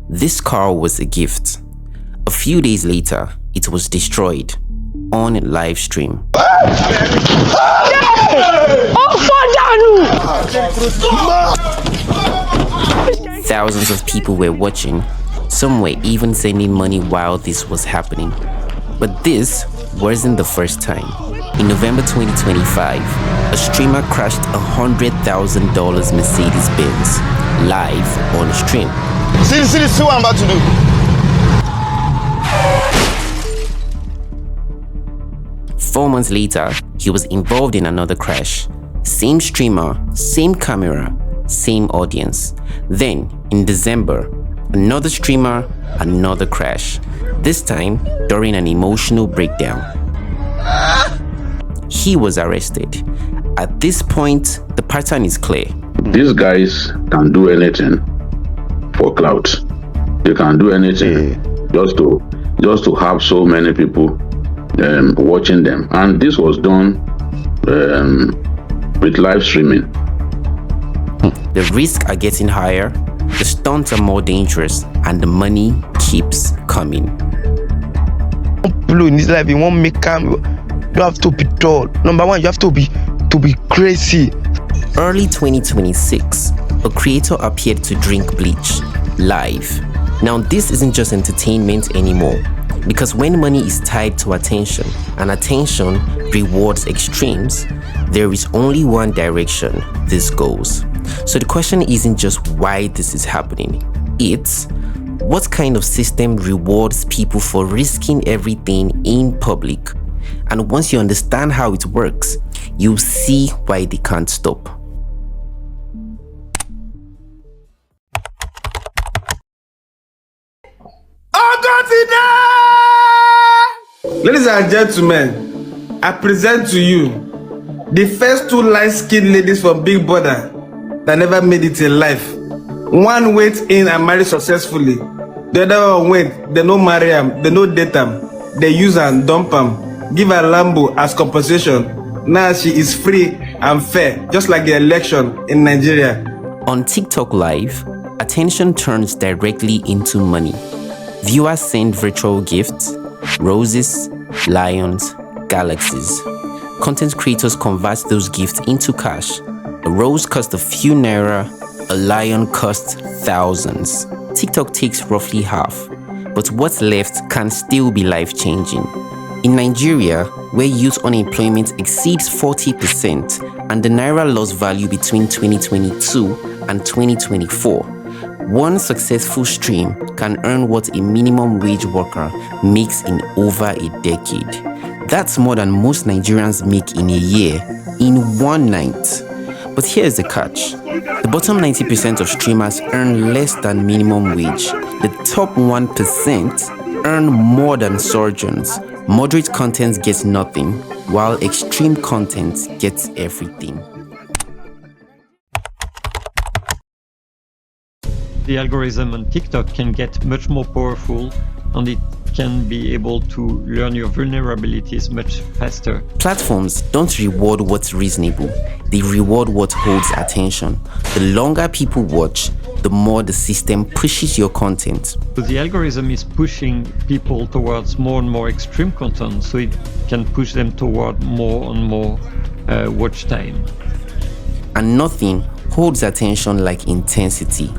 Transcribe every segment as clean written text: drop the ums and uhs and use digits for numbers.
This car was a gift. A few days later, it was destroyed on Livestream. Thousands of people were watching. Some were even sending money while this was happening. But this wasn't the first time. In November 2025, a streamer crashed $100,000 Mercedes-Benz live on stream. See what I'm about to do. 4 months later, he was involved in another crash. Same streamer, same camera, same audience. Then, in December, another streamer, another crash. This time, during an emotional breakdown. He was arrested. At this point, the pattern is clear. These guys can do anything for clout. They can do anything just to have so many people watching them. And this was done with live streaming. The risks are getting higher, the stunts are more dangerous, and the money keeps coming. In this life, you won't make cam. You have to be tall. Number one, you have to be crazy. Early 2026, a creator appeared to drink bleach live. Now this isn't just entertainment anymore, because when money is tied to attention and attention rewards extremes, there is only one direction this goes. So the question isn't just why this is happening, it's what kind of system rewards people for risking everything in public. And once you understand how it works, you'll see why they can't stop. Ladies and gentlemen, I present to you the first two light-skinned ladies from Big Brother that never made it in life. One went in and married successfully. The other one went, they no marry him, they no date him, they use and dump him, give her Lambo as compensation. Now she is free and fair, just like the election in Nigeria. On TikTok Live, attention turns directly into money. Viewers send virtual gifts, roses, lions, galaxies. Content creators convert those gifts into cash. A rose costs a few naira, a lion costs thousands. TikTok takes roughly half, but what's left can still be life-changing. In Nigeria, where youth unemployment exceeds 40% and the naira lost value between 2022 and 2024, one successful stream can earn what a minimum wage worker makes in over a decade. That's more than most Nigerians make in a year, in one night. But here's the catch. The bottom 90% of streamers earn less than minimum wage. The top 1% earn more than surgeons. Moderate content gets nothing, while extreme content gets everything. The algorithm on TikTok can get much more powerful, and it can be able to learn your vulnerabilities much faster. Platforms don't reward what's reasonable, they reward what holds attention. The longer people watch, the more the system pushes your content. So the algorithm is pushing people towards more and more extreme content, so it can push them toward more and more watch time. And nothing holds attention like intensity,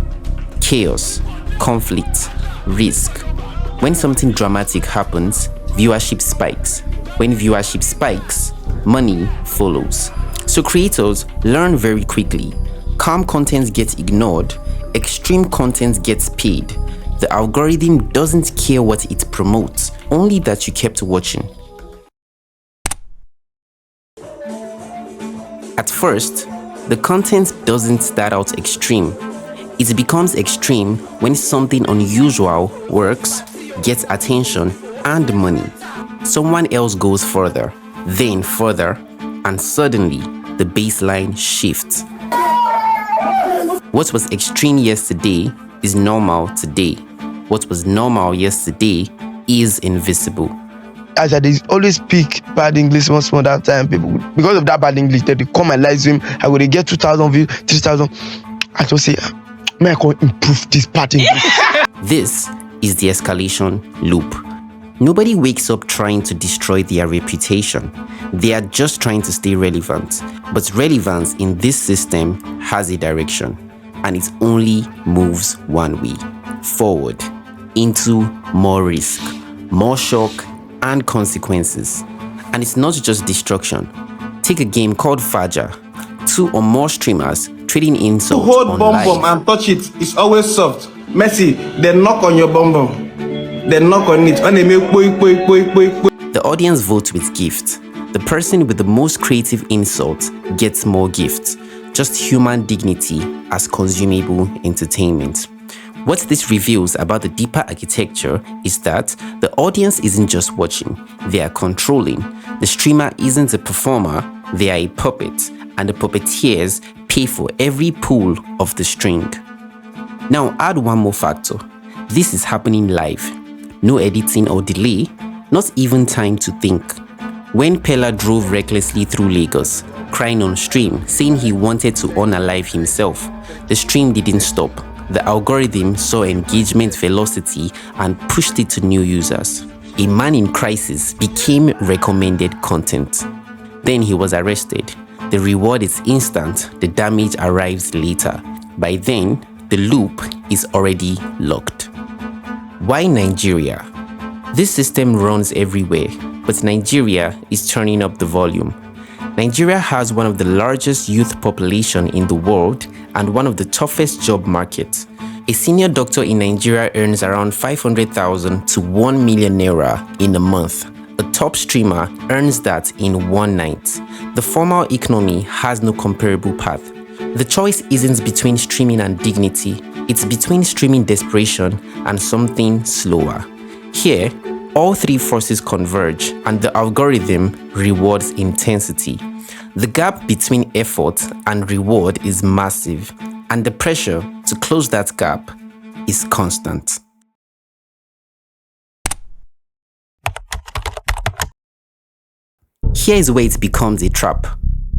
chaos, conflict, risk. When something dramatic happens, viewership spikes. When viewership spikes, money follows. So creators learn very quickly. Calm content gets ignored, extreme content gets paid. The algorithm doesn't care what it promotes, only that you kept watching. At first, the content doesn't start out extreme. It becomes extreme when something unusual works, gets attention and money. Someone else goes further, then further, and suddenly the baseline shifts. What was extreme yesterday is normal today. What was normal yesterday is invisible. as I dey always speak bad English small that time, people because of that bad English they come my live stream, I go dey get 2,000 views, 3,000. I just say, may I can improve this bad English. This is the escalation loop. Nobody wakes up trying to destroy their reputation. They are just trying to stay relevant. But relevance in this system has a direction, and it only moves one way: forward, into more risk, more shock, and consequences. And it's not just destruction. Take a game called Faja. 2 or more streamers trading To insults hold on bum live. bum and touch it is always soft. Messi, they knock on your bum bum. They knock on it. And they make The audience votes with gifts. The person with the most creative insult gets more gifts. Just human dignity as consumable entertainment. What this reveals about the deeper architecture is that the audience isn't just watching, they are controlling. The streamer isn't a performer, they are a puppet, and the puppeteers pay for every pull of the string. Now add one more factor. This is happening live. No editing or delay, not even time to think. When Pella drove recklessly through Lagos, crying on stream, saying he wanted to unalive himself, the stream didn't stop. The algorithm saw engagement velocity and pushed it to new users. A man in crisis became recommended content. Then he was arrested. The reward is instant, the damage arrives later. By then, the loop is already locked. Why Nigeria? This system runs everywhere, but Nigeria is turning up the volume. Nigeria has one of the largest youth population in the world and one of the toughest job markets. A senior doctor in Nigeria earns around 500,000 to 1 million naira in a month. A top streamer earns that in one night. The formal economy has no comparable path. The choice isn't between streaming and dignity, it's between streaming desperation and something slower. Here, all 3 forces converge and the algorithm rewards intensity. The gap between effort and reward is massive, and the pressure to close that gap is constant. Here is where it becomes a trap.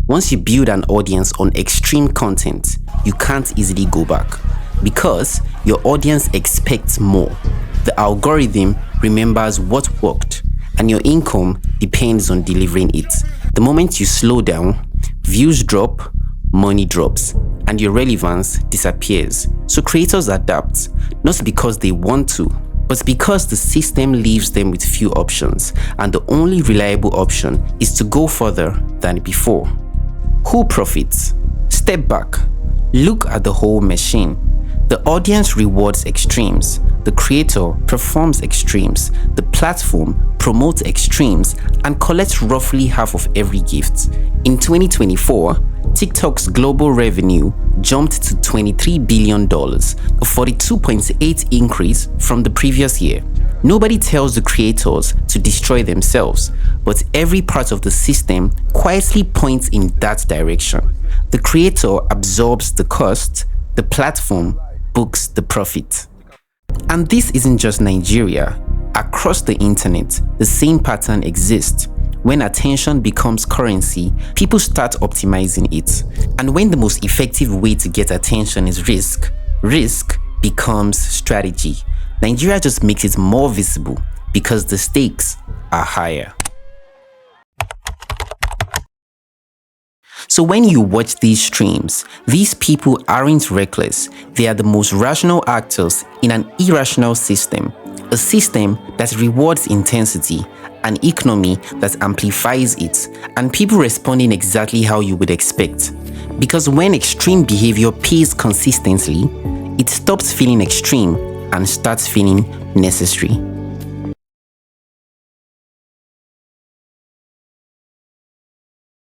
Once you build an audience on extreme content, you can't easily go back because your audience expects more. The algorithm remembers what worked, and your income depends on delivering it. The moment you slow down, views drop, money drops, and your relevance disappears. So creators adapt, not because they want to, but because the system leaves them with few options, and the only reliable option is to go further than before. Who profits? Step back. Look at the whole machine. The audience rewards extremes. The creator performs extremes. The platform promotes extremes and collects roughly half of every gift. In 2024, TikTok's global revenue jumped to $23 billion, a 42.8% increase from the previous year. Nobody tells the creators to destroy themselves, but every part of the system quietly points in that direction. The creator absorbs the cost, the platform books the profit. And this isn't just Nigeria. Across the internet, the same pattern exists. When attention becomes currency, people start optimizing it. And when the most effective way to get attention is risk, risk becomes strategy. Nigeria just makes it more visible because the stakes are higher. So when you watch these streams, these people aren't reckless. They are the most rational actors in an irrational system. A system that rewards intensity, an economy that amplifies it, and people responding exactly how you would expect. Because when extreme behavior pays consistently, it stops feeling extreme and starts feeling necessary.